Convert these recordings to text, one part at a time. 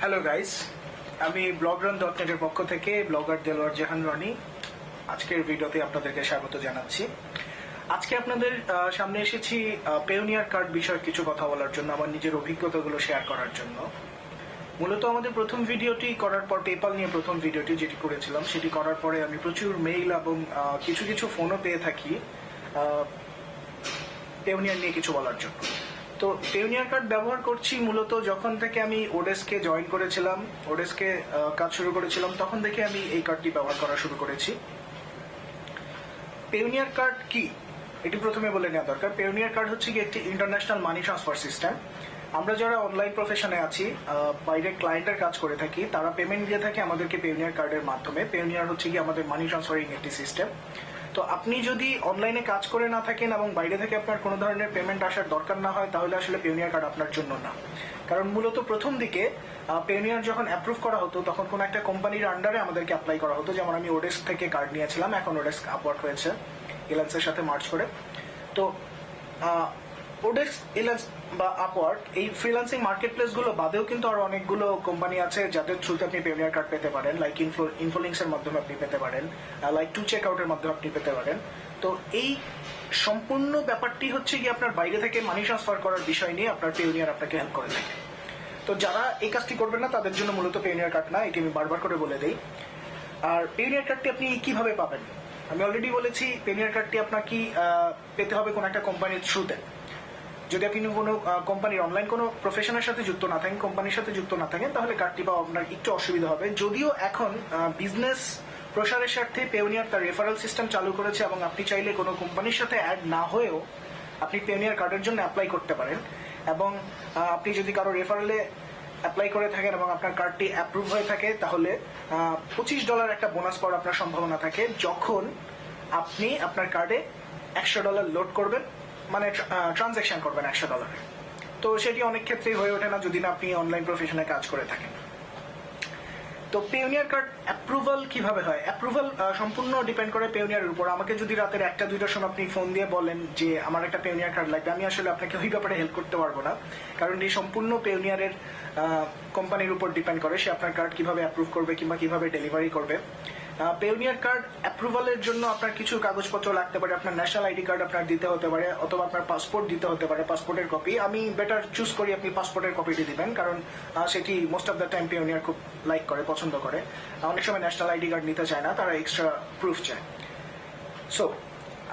Hello guys, আমি blogron.net এর পক্ষ থেকে ব্লগার দেলোয়ার জাহান রনি আজকের ভিডিওতে আপনাদেরকে স্বাগত জানাচ্ছি। আজকে আপনাদের সামনে এসেছি পেওনিয়ার কার্ড বিষয়ে কিছু কথা বলার জন্য, আমার নিজের অভিজ্ঞতাগুলো শেয়ার করার জন্য। মূলত আমাদের প্রথম ভিডিওটি করার পর, পেপাল নিয়ে প্রথম ভিডিওটি যেটি করেছিলাম, সেটি করার পরে আমি প্রচুর মেইল এবং কিছু কিছু ফোনও পেয়ে থাকি পেওনিয়ার নিয়ে কিছু বলার জন্য। তো পেওনিয়ার কার্ড ব্যবহার করছি মূলত যখন থেকে আমি ওডেস্কে জয়েন করেছিলাম, ওডেস্কে কাজ শুরু করেছিলাম, তখন থেকে আমি এই কার্ডটি ব্যবহার করা শুরু করেছি। পেওনিয়ার কার্ড কি এটি প্রথমে বলে নেওয়া দরকার। পেওনিয়ার কার্ড হচ্ছে কি একটি ইন্টারন্যাশনাল মানি ট্রান্সফার সিস্টেম। আমরা যারা অনলাইন প্রফেশনে আছি, বাইরে ক্লায়েন্টের কাজ করে থাকি, তারা পেমেন্ট দিয়ে থাকে আমাদেরকে পেওনিয়ার কার্ডের মাধ্যমে। পেওনিয়ার হচ্ছে কি আমাদের মানি ট্রান্সফারিং একটি সিস্টেম। তো আপনি যদি অনলাইনে কাজ করে না থাকেন এবং বাইরে থেকে আপনার কোনো ধরনের পেমেন্ট আসার দরকার না হয়, তাহলে আসলে পেওনিয়ার কার্ড আপনার জন্য না। কারণ মূলত প্রথম দিকে পেওনিয়ার যখন অ্যাপ্রুভ করা হতো, তখন কোনো একটা কোম্পানির আন্ডারে আমাদেরকে অ্যাপ্লাই করা হতো। যেমন আমি ওডেস্ক থেকে কার্ড নিয়েছিলাম, এখন ওডেস্ক আপওয়ার্ক হয়েছে এলান্সের সাথে মার্চ করে। তো ওডেস্ক, এলান্স বা আপওয়ার্ক, এই ফ্রিল্যান্সিং মার্কেট প্লেসগুলো বাদেও কিন্তু আরো অনেকগুলো কোম্পানি আছে যাদের থ্রুতে আপনি পেওনিয়ার কার্ড পেতে পারেন। লাইক ইনফোলিংস এর মাধ্যমে আপনি পেতে পারেন, লাইক টু চেক আউটের মাধ্যমে আপনি পেতে পারেন। তো এই সম্পূর্ণ ব্যাপারটি হচ্ছে কি আপনার বাইরে থেকে মানি ট্রান্সফার করার বিষয় নিয়ে আপনার পেওনিয়ার আপনাকে হেল্প করে থাকে। তো যারা এই কাজটি করবেন না, তাদের জন্য মূলত পেওনিয়ার কার্ড না, এটি আমি বারবার করে বলে দেই। আর পেওনিয়ার কার্ডটি আপনি কিভাবে পাবেন? আমি অলরেডি বলেছি, পেওনিয়ার কার্ডটি আপনাকে পেতে হবে কোনো একটা কোম্পানির থ্রুতে। যদি আপনি কোনো কোম্পানির অনলাইন কোনো প্রফেশনের সাথে যুক্ত না থাকেন, কোম্পানির সাথে যুক্ত না থাকেন, তাহলে কার্ডটি পাওয়া আপনার একটু অসুবিধা হবে। যদিও এখন বিজনেস প্রসারের স্বার্থে পেওনিয়ার তার রেফারেল সিস্টেম চালু করেছে এবং আপনি চাইলে কোনো কোম্পানির সাথে অ্যাড না হয়েও আপনি পেওনিয়ার কার্ডের জন্য অ্যাপ্লাই করতে পারেন। এবং আপনি যদি কারো রেফারেলে অ্যাপ্লাই করে থাকেন এবং আপনার কার্ডটি অ্যাপ্রুভ হয়ে থাকে, তাহলে $25 একটা বোনাস পাওয়ার আপনার সম্ভাবনা থাকে যখন আপনি আপনার কার্ডে $100 লোড করবেন, মানে ট্রানজ্যাকশন করবেন $100। তো সেটি অনেক ক্ষেত্রেই হয়ে ওঠে না যদি না আপনি অনলাইন প্রফেশনে কাজ করে থাকেন। তো পেওনিয়ার কার্ড অ্যাপ্রুভাল কিভাবে হয়? অ্যাপ্রুভাল সম্পূর্ণ ডিপেন্ড করে পেওনিয়ারের উপর। আমাকে যদি রাতের 1টা-2টার সময় আপনি ফোন দিয়ে বলেন যে আমার একটা পেওনিয়ার কার্ড লাগবে, আমি আসলে আপনাকে ওই ব্যাপারে হেল্প করতে পারবো না, কারণ এই সম্পূর্ণ পেওনিয়ারের কোম্পানির উপর ডিপেন্ড করে সে আপনার কার্ড কিভাবে অ্যাপ্রুভ করবে কিংবা কিভাবে ডেলিভারি করবে। পেওনিয়ার কার্ড অ্যাপ্রুভালের জন্য আপনার কিছু কাগজপত্র লাগতে পারে। আপনার ন্যাশনাল আইডি কার্ড আপনার দিতে হতে পারে, অথবা আপনার পাসপোর্ট দিতে হতে পারে, পাসপোর্টের কপি। আমি বেটার চুজ করি আপনি পাসপোর্টের কপিটি দিবেন, কারণ সেটি most of the time Payoneer খুব লাইক করে, পছন্দ করে। অনেক সময় ন্যাশনাল আইডি কার্ড নিতে চায় না, তারা এক্সট্রা প্রুফ চায়। সো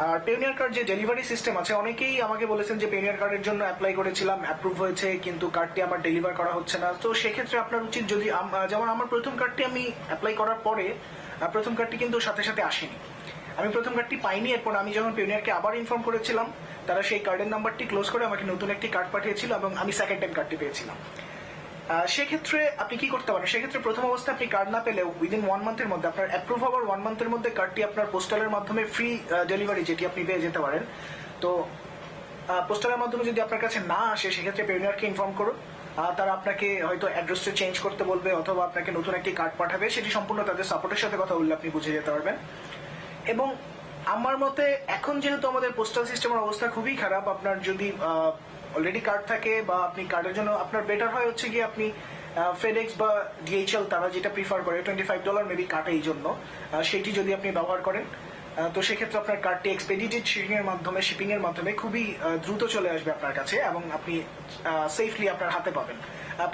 আর পেওনিয়ার কার্ড যে ডেলিভারি সিস্টেম আছে, অনেকেই আমাকে বলেছেন যে পেওনিয়ার কার্ডের জন্য অ্যাপ্লাই করেছিলাম, অ্যাপ্রুভ হয়েছে, কিন্তু কার্ডটি আমার ডেলিভার করা হচ্ছে না। তো সেক্ষেত্রে আপনার উচিত, যদি যেমন আমার প্রথম কার্ডটি আমি অ্যাপ্লাই করার পরে, প্রথম কার্ডটি কিন্তু সাথে সাথে আসেনি, আমি প্রথম কার্ডটি পাইনি। এরপর আমি যখন পেওনিয়ারকে আবার ইনফর্ম করেছিলাম, তারা সেই কার্ডের নাম্বারটি ক্লোজ করে আমাকে নতুন একটি কার্ড পাঠিয়েছিল এবং আমি সেকেন্ড টাইম কার্ডটি পেয়েছিলাম। সেক্ষেত্রে আপনি কি করতে পারেন? সেক্ষেত্রে প্রথম অবস্থায় আপনি কার্ড না পেলেও উইদিন 1 মান্থের মধ্যে, আপনার অ্যাপ্রুভ হওয়ার 1 মান্থের মধ্যে কার্ডটি আপনার পোস্টালের মাধ্যমে ফ্রি ডেলিভারি যেটি আপনি পেয়ে যেতে পারেন। তো পোস্টালের মাধ্যমে যদি আপনার কাছে না আসে, সেক্ষেত্রে পেওনিয়ারকে ইনফর্ম করুন। তারা আপনাকে হয়তো অ্যাড্রেসটা চেঞ্জ করতে বলবে, অথবা আপনাকে নতুন একটি কার্ড পাঠাবে। সেটি সম্পূর্ণ তাদের সাপোর্টের সাথে কথা বললে আপনি বুঝে যেতে পারবেন। এবং আমার মতে এখন যেহেতু আমাদের পোস্টাল সিস্টেমের অবস্থা খুবই খারাপ, আপনার যদি অলরেডি কার্ড থাকে বা আপনি কার্ডের জন্য, আপনার বেটার হয় হচ্ছে গিয়ে আপনি ফেডেক্স বা ডিএইচএল, তারা যেটা প্রিফার করে $25 মেবি কাটে এই জন্য, সেটি যদি আপনি ব্যবহার করেন, তো সেক্ষেত্রে আপনার কার্ডটি এক্সপেডিটেড শিপিং এর মাধ্যমে খুবই দ্রুত চলে আসবে আপনার কাছে এবং আপনি সেফলি আপনার হাতে পাবেন।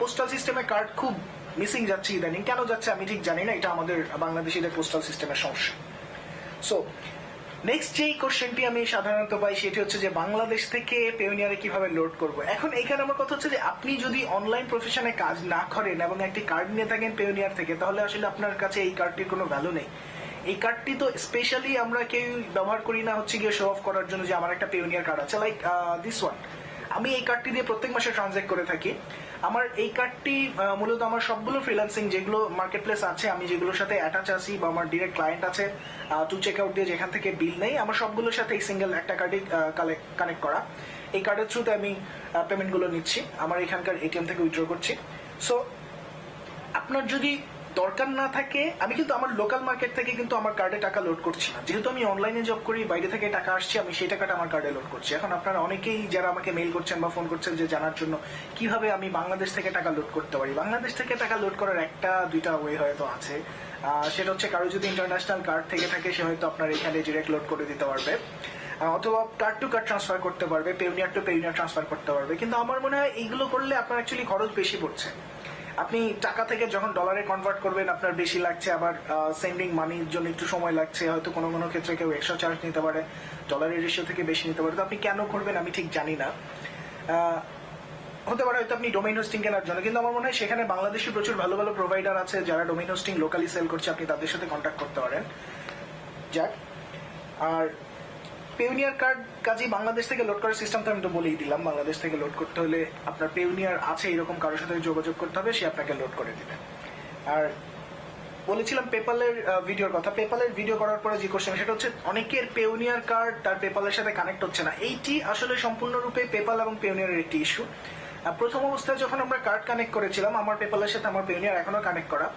পোস্টাল সিস্টেমে কার্ড খুব মিসিং যাচ্ছে ইদানিং, কেন যাচ্ছে আমি ঠিক জানি না, এটা আমাদের বাংলাদেশিদের পোস্টাল সিস্টেমের সমস্যা। সো নেক্সট যেই কোশ্চেনটি আমি সাধারণত পাই, সেটি হচ্ছে যে বাংলাদেশ থেকে পেওনিয়ারে কিভাবে লোড করব। এখন এইখানে আমার কথা হচ্ছে যে আপনি যদি অনলাইন প্রফেশনে কাজ না করেন এবং একটি কার্ড নিয়ে থাকেন পেওনিয়ার থেকে, তাহলে আসলে আপনার কাছে এই কার্ডটির কোনো ভ্যালু নেই। এই কার্ডটি তো স্পেশালি আমরা কেউ ব্যবহার করি না হচ্ছে গিয়ে শো অফ করার জন্য যে আমার একটা পেওনিয়ার কার্ড আছে, লাইক দিস ওয়ান। আমি এই কার্ডটি দিয়ে প্রত্যেক মাসে ট্রানজ্যাক্ট করে থাকি। আমার এই কার্ডটি মূলত আমার সবগুলো ফ্রিল্যান্সিং যেগুলো মার্কেট প্লেস আছে, আমি যেগুলোর সাথে অ্যাটাচ আছি বা আমার ডিরেক্ট ক্লায়েন্ট আছে, টু চেক আউট দিয়ে যেখান থেকে বিল নেই, আমার সবগুলোর সাথে এই সিঙ্গেল একটা কার্ডই কানেক্ট করা। এই কার্ডের থ্রুতে আমি পেমেন্টগুলো নিচ্ছি, আমার এখানকার এটিএম থেকে উইথড্র করছি। সো আপনার যদি দরকার না থাকে, আমি কিন্তু আমার লোকাল মার্কেট থেকে কিন্তু আমার কার্ডে টাকা লোড করছি না, যেহেতু আমি অনলাইনে জব করি, বাইরে থেকে টাকা আসছে, আমি সেই টাকাটা আমার কার্ডে লোড করছি। এখন আপনারা অনেকেই যারা আমাকে মেইল করছেন বা ফোন করছেন যে জানার জন্য কিভাবে আমি বাংলাদেশ থেকে টাকা লোড করতে পারি। বাংলাদেশ থেকে টাকা লোড করার একটা দুইটা ওয়ে হয়তো আছে, সেটা হচ্ছে কারো যদি ইন্টারন্যাশনাল কার্ড থেকে থাকে সে হয়তো আপনার এখানে ডিরেক্ট লোড করে দিতে পারবে, অথবা কার্ড টু কার্ড ট্রান্সফার করতে পারবে, পেউনিয়ার টু পেউনিয়ার ট্রান্সফার করতে পারবে। কিন্তু আমার মনে হয় এইগুলো করলে আপনার অ্যাকচুয়ালি খরচ বেশি পড়ছে। আপনি টাকা থেকে যখন ডলারে কনভার্ট করবেন আপনার বেশি লাগছে, আবার সেন্ডিং মানির জন্য একটু সময় লাগছে, হয়তো কোনো কোনো ক্ষেত্রে কেউ এক্সট্রা চার্জ নিতে পারে, ডলারের রেশিও থেকে বেশি নিতে পারে। তো আপনি কেন করবেন আমি ঠিক জানি না, হতে পারে হয়তো আপনি ডোমেইন হোস্টিং কেনার জন্য, কিন্তু আমার মনে হয় সেখানে বাংলাদেশে প্রচুর ভালো ভালো প্রোভাইডার আছে যারা ডোমেইন হোস্টিং লোকালি সেল করছে, আপনি তাদের সাথে কন্ট্যাক্ট করতে পারেন। যাক, আর পেউনিয়ার কার্ড কাজেই বাংলাদেশ থেকে লোড করার সিস্টেম তো আমি তো বলেই দিলাম। বাংলাদেশ থেকে লোড করতে হলে আপনার পেউনিয়ার আছে এরকম কারোর সাথে যোগাযোগ করতে হবে, সে আপনাকে লোড করে দিবে। আর বলেছিলাম পেপালের ভিডিওর কথা। পেপালের ভিডিও করার পরে যে কোশ্চেন সেটা হচ্ছে অনেকের পেউনিয়ার কার্ড তার পেপালের সাথে কানেক্ট হচ্ছে না। এইটি আসলে সম্পূর্ণরূপে পেপাল এবং পেউনিয়ারের একটি ইস্যু। প্রথম অবস্থায় যখন আমরা কার্ড কানেক্ট করেছিলাম, আমার পেপালের সাথে আমার পেউনিয়ার এখনো কানেক্ট করা,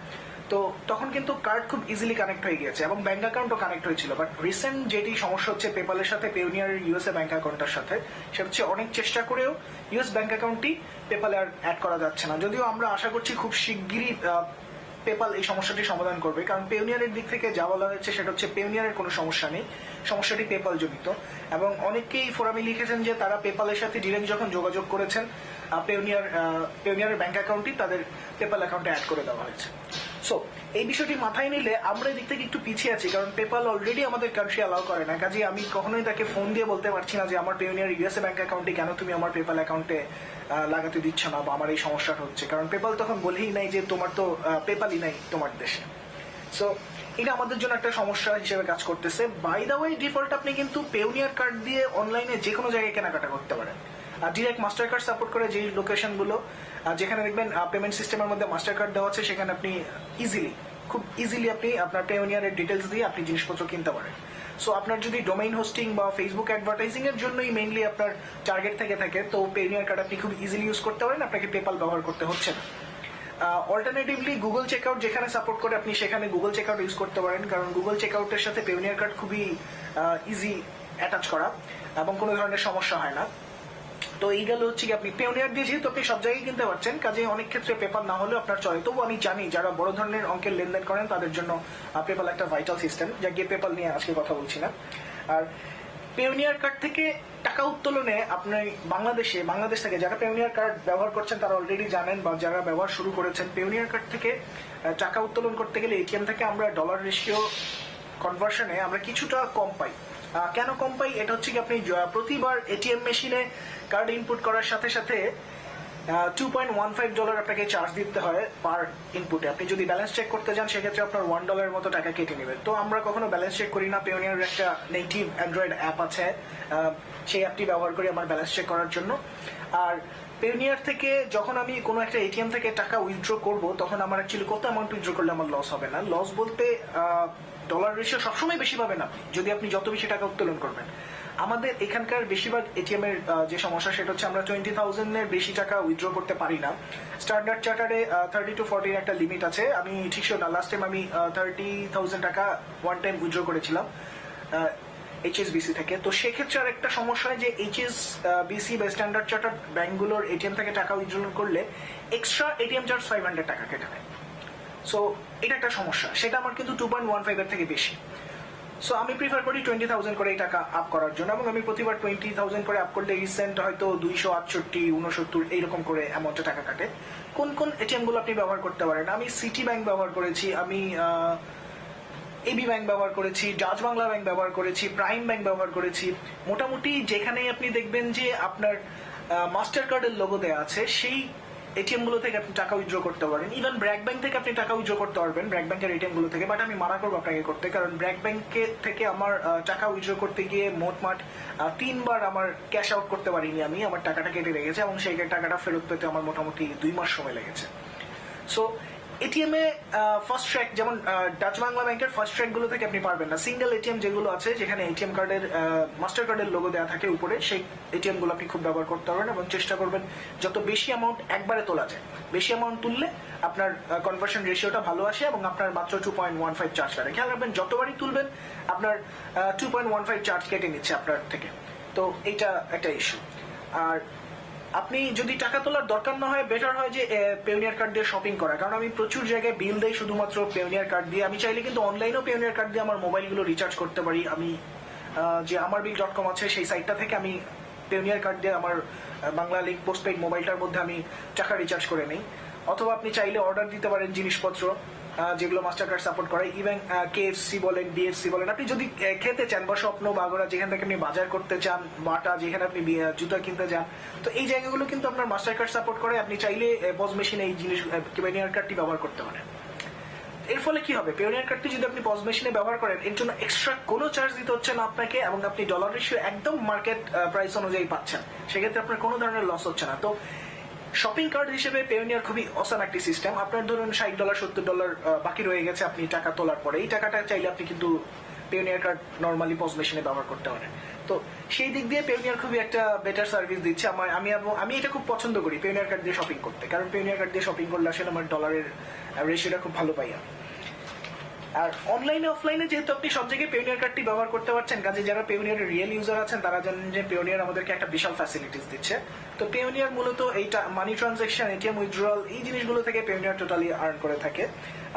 তো তখন কিন্তু কার্ড খুব ইজিলি কানেক্ট হয়ে গিয়েছে এবং ব্যাংক অ্যাকাউন্টও কানেক্ট হয়েছিল। বাট রিসেন্ট যেটি সমস্যা হচ্ছে পেপালের সাথে পেউনিয়ারের ইউএসএ ব্যাংক অ্যাকাউন্টের সাথে, সেটা হচ্ছে অনেক চেষ্টা করেও ইউএস ব্যাংক অ্যাকাউন্টটি পেপালে আর অ্যাড করা যাচ্ছে না। যদিও আমরা আশা করছি খুব শিগগিরই পেপাল এই সমস্যাটি সমাধান করবে, কারণ পেউনিয়ারের দিক থেকে যা বলা হয়েছে সেটা হচ্ছে পেউনিয়ারের কোনো সমস্যা নেই, সমস্যাটি পেপাল জনিত। এবং অনেকেই ফোরামে লিখেছেন যে তারা পেপালের সাথে ডিরেক্ট যখন যোগাযোগ করেছেন পেউনিয়ারের ব্যাংক অ্যাকাউন্টটি তাদের পেপাল অ্যাকাউন্টে অ্যাড করে দেওয়া হয়েছে। সো এই বিষয়টি মাথায় নিলে আমরা এদিক থেকে একটু পিছিয়ে আছি, কারণ পেপাল অলরেডি আমাদের কান্ট্রি অ্যালাউ করে না। কাজে আমি কখনোই তাকে ফোন দিয়ে বলতে পারছি না যে আমার পেউনিয়ার ইউএসএ ব্যাংক অ্যাকাউন্টে কেন তুমি আমার পেপাল অ্যাকাউন্টে লাগাতে দিচ্ছ না, বা আমার এই সমস্যাটা হচ্ছে, কারণ পেপাল তখন বলেই নাই যে তোমার তো পেপালই নাই তোমার দেশে। সো এটা আমাদের জন্য একটা সমস্যা হিসেবে কাজ করতেছে। বাই দ্য ওয়ে, ডিফল্ট আপনি কিন্তু পেউনিয়ার কার্ড দিয়ে অনলাইনে যে কোনো জায়গায় কেনাকাটা করতে পারেন। ডিরেক্ট মাস্টার কার্ড সাপোর্ট করে যেই লোকেশনগুলো যেখানে দেখবেন পেমেন্ট সিস্টেমের মধ্যে মাস্টার কার্ড দেওয়া আছে, সেখানে আপনি খুব ইজিলি আপনি আপনার পেউনিয়ারের ডিটেলস দিয়ে আপনি জিনিসপত্র কিনতে পারেন। সো আপনার যদি ডোমেইন হোস্টিং বা ফেসবুক অ্যাডভার্টাইজিং এর জন্যই মেইনলি আপনার টার্গেট থেকে থাকে, তো পেউনিয়ার কার্ড আপনি খুব ইজিলি ইউজ করতে পারেন, আপনাকে পেপাল ব্যবহার করতে হচ্ছে না। অল্টারনেটিভলি গুগল চেকআউট যেখানে সাপোর্ট করে আপনি সেখানে গুগল চেকআউট ইউজ করতে পারেন, কারণ গুগল চেকআউটের সাথে পেউনিয়ার কার্ড খুবই ইজি অ্যাটাচ করা এবং কোনো ধরনের সমস্যা হয় না। তো এই গেল হচ্ছে কি, আপনি পেউনিয়ার দিয়ে যেহেতু আপনি সব জায়গায় কিনতে পারছেন, কাজে অনেক ক্ষেত্রে পেপাল না হলেও আপনার চলে। তবু আমি জানি যারা বড় ধরনের অঙ্কের লেনদেন করেন তাদের জন্য পেপাল একটা ভাইটাল সিস্টেম, যা গিয়ে পেপাল নিয়ে আজকে কথা বলছি না। আর পেউনিয়ার কার্ড থেকে টাকা উত্তোলনে আপনি বাংলাদেশ থেকে যারা পেউনিয়ার কার্ড ব্যবহার করছেন তারা অলরেডি জানেন, বা যারা ব্যবহার শুরু করেছেন, পেউনিয়ার কার্ড থেকে টাকা উত্তোলন করতে গেলে এটিএম থেকে আমরা ডলার রেশিও কনভার্সনে আমরা কিছুটা কম পাই। কেন কম পাই? এটা হচ্ছে কি, আপনি প্রতিবার এটিএম মেশিনে কার্ড ইনপুট করার সাথে সাথে $2.15 আপনাকে চার্জ দিতে হয় পার ইনপুটে। আপনি যদি ব্যালেন্স চেক করতে যান সেক্ষেত্রে আপনার $1 মতো টাকা কেটে নেবে। তো আমরা কখনো ব্যালেন্স চেক করি না। পেউনিয়ার একটা নেটিভ অ্যান্ড্রয়েড অ্যাপ আছে, সেই অ্যাপটি ব্যবহার করি আমার ব্যালেন্স চেক করার জন্য। আর পেউনিয়ার থেকে যখন আমি কোনো একটা এটিএম থেকে টাকা উইথড্র করব, তখন আমার অ্যাকচুয়ালি কত অ্যামাউন্ট উইথড্র করলে আমার লস হবে না। লস বলতে ডলার রেশিও সবসময় বেশি পাবেন আপনি যদি আপনি যত বেশি টাকা উত্তোলন করবেন। আমাদের এখানকার বেশিরভাগ এটিএম এর যে সমস্যা সেটা হচ্ছে আমরা 20,000 এর বেশি টাকা উইথড্র করতে পারি না। স্ট্যান্ডার্ড চার্টারে 30 to 40 একটা লিমিট আছে। আমি ঠিক শিওর না, লাস্ট টাইম আমি 30,000 টাকা ওয়ান টাইম উইথড্র করেছিলাম এইচএসবিসি থেকে। তো সেক্ষেত্রে আর একটা সমস্যা হয় যে এইচএসবিসি বা স্ট্যান্ডার্ড চার্টার ব্যাংকগুলোর এটিএম থেকে টাকা উইথড্র করলে এক্সট্রা এটিএম চার্জ 500 টাকা কেটে নেয়। সো এটা একটা সমস্যা, সেটা আমার কিন্তু 2.15 এর থেকে বেশি। সো আমি প্রিফার করি 20,000 করে এই টাকা আপ করার জন্য, এবং আমি প্রতিবার 20,000 করে আপ করলে রিসেন্ট হয়তো 268, 69 এইরকম করে অ্যামাউন্টে টাকা কাটে। কোন কোন এটিএম গুলো আপনি ব্যবহার করতে পারেন? আমি সিটি ব্যাংক ব্যবহার করেছি, আমি এবি ব্যাংক ব্যবহার করেছি, ডাচ বাংলা ব্যাংক ব্যবহার করেছি, প্রাইম ব্যাংক ব্যবহার করেছি। মোটামুটি যেখানেই আপনি দেখবেন যে আপনার মাস্টার কার্ডের লোগো দেওয়া আছে সেই এটিএম গুলো থেকে আপনি টাকা উইথড্র করতে পারেন। ইভেন ব্র্যাক ব্যাংক থেকে আপনি টাকা উইথড্র করতে পারবেন, ব্র্যাক ব্যাংকের এটিএম গুলো থেকে। বাট আমি মানা করবো আপনাকে করতে, কারণ ব্র্যাক ব্যাংকে থেকে আমার টাকা উইথড্র করতে গিয়ে মোটমাট 3 বার আমার ক্যাশ আউট করতে পারিনি, আমি আমার টাকাটা কেটে রেখেছে, এবং সেই টাকাটা ফেরত পেতে আমার মোটামুটি 2 মাস সময় লেগেছে। সো এটিএম এ ফার্স্ট ট্র্যাক যেমন ডাচ বাংলা ব্যাংকের ফার্স্ট ট্র্যাক গুলো থেকে আপনি পারবেন না। সিঙ্গেল এটিএম যেগুলো আছে যেখানে এটিএম কার্ডের মাস্টার কার্ডের লোগো দেওয়া থাকে উপরে, সেই এটিএম গুলো আপনি খুব ব্যবহার করতে পারবেন এবং চেষ্টা করবেন যত বেশি অ্যামাউন্ট একবারে তোলা যায়। বেশি অ্যামাউন্ট তুললে আপনার কনভার্সন রেশিওটা ভালো আসে এবং আপনার মাত্র 2.15 চার্জ লাগে। খেয়াল রাখবেন যতবারই তুলবেন আপনার 2.15 চার্জ কেটে নিচ্ছে আপনার থেকে, তো এইটা একটা ইস্যু। আর আপনি যদি টাকা তোলার দরকার না হয়, বেটার হয় যে পেওনিয়ার কার্ড দিয়ে শপিং করা, কারণ আমি প্রচুর জায়গায় বিল দেই শুধুমাত্র পেওনিয়ার কার্ড দিয়ে। আমি চাইলে কিন্তু অনলাইনেও পেওনিয়ার কার্ড দিয়ে আমার মোবাইলগুলো রিচার্জ করতে পারি। আমি যে আমারবিল.com আছে সেই সাইটটা থেকে আমি পেওনিয়ার কার্ড দিয়ে আমার বাংলা লিঙ্ক পোস্টপেইড মোবাইলটার মধ্যে আমি টাকা রিচার্জ করে নিই। অথবা আপনি চাইলে অর্ডার দিতে পারেন জিনিসপত্র যেগুলো মাস্টার কার্ড সাপোর্ট করে, ইভেন KFC বলেন, BFC বলেন। আপনি যদি খেতে চান বা স্বপ্ন বাগড়া যেখান থেকে আপনি বাজার করতে চান, বাটা যেখানে আপনি জুতা কিনতে চান, তো এই জায়গাগুলো কিন্তু আপনার মাস্টার কার্ড সাপোর্ট করে। আপনি চাইলে পজ মেশিনে এই জিনিস পেওনিয়ার কার্ডটি ব্যবহার করতে পারেন। এর ফলে কি হবে, পেওনিয়ার কার্ডটি যদি আপনি পজ মেশিনে ব্যবহার করেন, এর জন্য এক্সট্রা কোনো চার্জ দিতে হচ্ছে না আপনাকে এবং আপনি ডলার রেশিও একদম মার্কেট প্রাইস অনুযায়ী পাচ্ছেন। সেক্ষেত্রে আপনার কোনো ধরনের লস হচ্ছে না। তো শপিং কার্ড হিসেবে পেওনিয়ার খুবই অসাম একটি সিস্টেম। আপনার ধরুন $60 $70 বাকি রয়ে গেছে আপনি টাকা তোলার পরে, এই টাকাটা চাইলে আপনি কিন্তু পেওনিয়ার কার্ড নর্মালি পজ মেশিনে ব্যবহার করতে পারেন। তো সেই দিক দিয়ে পেওনিয়ার খুবই একটা বেটার সার্ভিস দিচ্ছে। আমি এটা খুব পছন্দ করি পেওনিয়ার কার্ড দিয়ে শপিং করতে, কারণ পেওনিয়ার কার্ড দিয়ে শপিং করলে আসলে আমার ডলারের রেশিওটা খুব ভালো পাই আমি। আর অনলাইনে অফলাইনে যেহেতু আপনি সব জায়গায় পেওনিয়ার কার্ডটি ব্যবহার করতে পারছেন, কাজে যারা পেওনিয়ারের রিয়েল ইউজার আছেন তারা জানেন যে পেওনিয়ার আমাদেরকে একটা বিশাল ফ্যাসিলিটিস দিচ্ছে। তো পেওনিয়ার মূলত এইটা মানি ট্রানজাকশন, এটিএম উইথড্রয়াল, এই জিনিসগুলো থেকে পেওনিয়ার টোটালি আর্ন করে থাকে।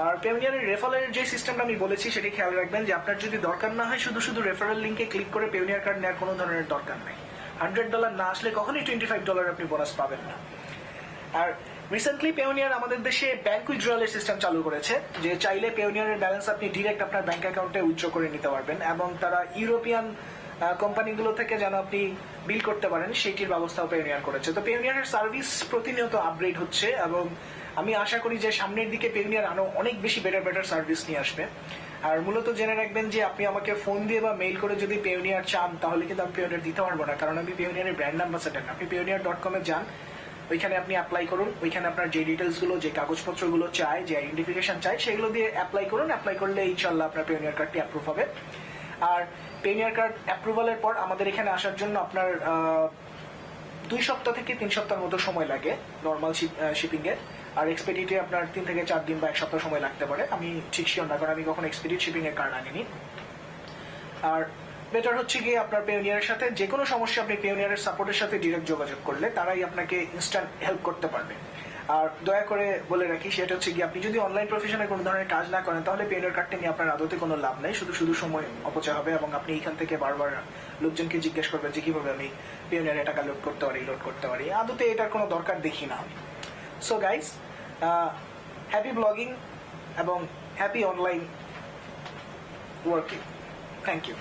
আর পেওনিয়ারের রেফারের যে সিস্টেমটা আমি বলেছি সেটি খেয়াল রাখবেন যে আপনার যদি দরকার না হয় শুধু শুধু রেফারেল লিঙ্কে ক্লিক করে পেওনিয়ার কার্ড নেওয়ার কোনো ধরনের দরকার নেই। $100 না আসলে কখনোই $25 আপনি বোনাস পাবেন না। আর রিসেন্টলি পেওনিয়ার আমাদের দেশে ব্যাংক উইথড্রয়ালের সিস্টেম চালু করেছে, যে চাইলে পেওনিয়ারের ব্যালেন্স আপনি ডিরেক্ট আপনার ব্যাংক অ্যাকাউন্টে উইথড্র করে নিতে পারবেন এবং তারা ইউরোপিয়ান কোম্পানিগুলো থেকে যেন আপনি বিল করতে পারেন সেটির ব্যবস্থাও পেওনিয়ার করেছে। তো পেওনিয়ারের সার্ভিস প্রতিনিয়ত আপগ্রেড হচ্ছে এবং আমি আশা করি যে সামনের দিকে পেওনিয়ার আরো অনেক বেশি বেটার সার্ভিস নিয়ে আসবে। আর মূলত জেনে রাখবেন যে আপনি আমাকে ফোন দিয়ে বা মেইল করে যদি পেওনিয়ার চান তাহলে কিন্তু আমি পেওনিয়ার দিতে পারবো না, কারণ আমি পেওনিয়ারের ব্র্যান্ড অ্যাম্বাসেডর না। আপনি পেওনিয়ার.com এ যান, ওইখানে আপনি অ্যাপ্লাই করুন, ওইখানে আপনার যে ডিটেলসগুলো, যে কাগজপত্রগুলো চাই, যে আইডেন্টিফিকেশন চাই, সেগুলো দিয়ে অ্যাপ্লাই করুন। অ্যাপ্লাই করলে ইনশাল্লাহ আপনার পেওনিয়ার কার্ডটি অ্যাপ্রুভ হবে। আর পেওনিয়ার কার্ড অ্যাপ্রুভালের পর আমাদের এখানে আসার জন্য আপনার 2 সপ্তাহ থেকে 3 সপ্তাহের মতো সময় লাগে নর্মাল শিপিংয়ে। আর এক্সপেডিটে আপনার 3 থেকে 4 দিন বা 1 সপ্তাহ সময় লাগতে পারে। আমি ঠিক শিওর না, কারণ আমি কখনো এক্সপেডিট শিপিং এর কার্ড আনিনি। আর বেটার হচ্ছে গিয়ে আপনার পেওনিয়ারের সাথে যে কোনো সমস্যা আপনি পেওনিয়ারের সাপোর্টের সাথে ডিরেক্ট যোগাযোগ করলে তারাই আপনাকে ইনস্ট্যান্ট হেল্প করতে পারবে। আর দয়া করে বলে রাখি, সেটা হচ্ছে কি, আপনি যদি অনলাইন প্রফেশনে কোনো ধরনের কাজ না করেন তাহলে পেওনিয়ার কার্ডটা নিয়ে আপনার আদতে কোনো লাভ নেই, শুধু শুধু সময় অপচয় হবে এবং আপনি এখান থেকে বারবার লোকজনকে জিজ্ঞেস করবেন যে কিভাবে আমি পেওনিয়ারে টাকা লোড করতে পারি। আদতে এটার কোনো দরকার দেখি না আমি। সো গাইস, হ্যাপি ব্লগিং এবং happy online working. Thank you.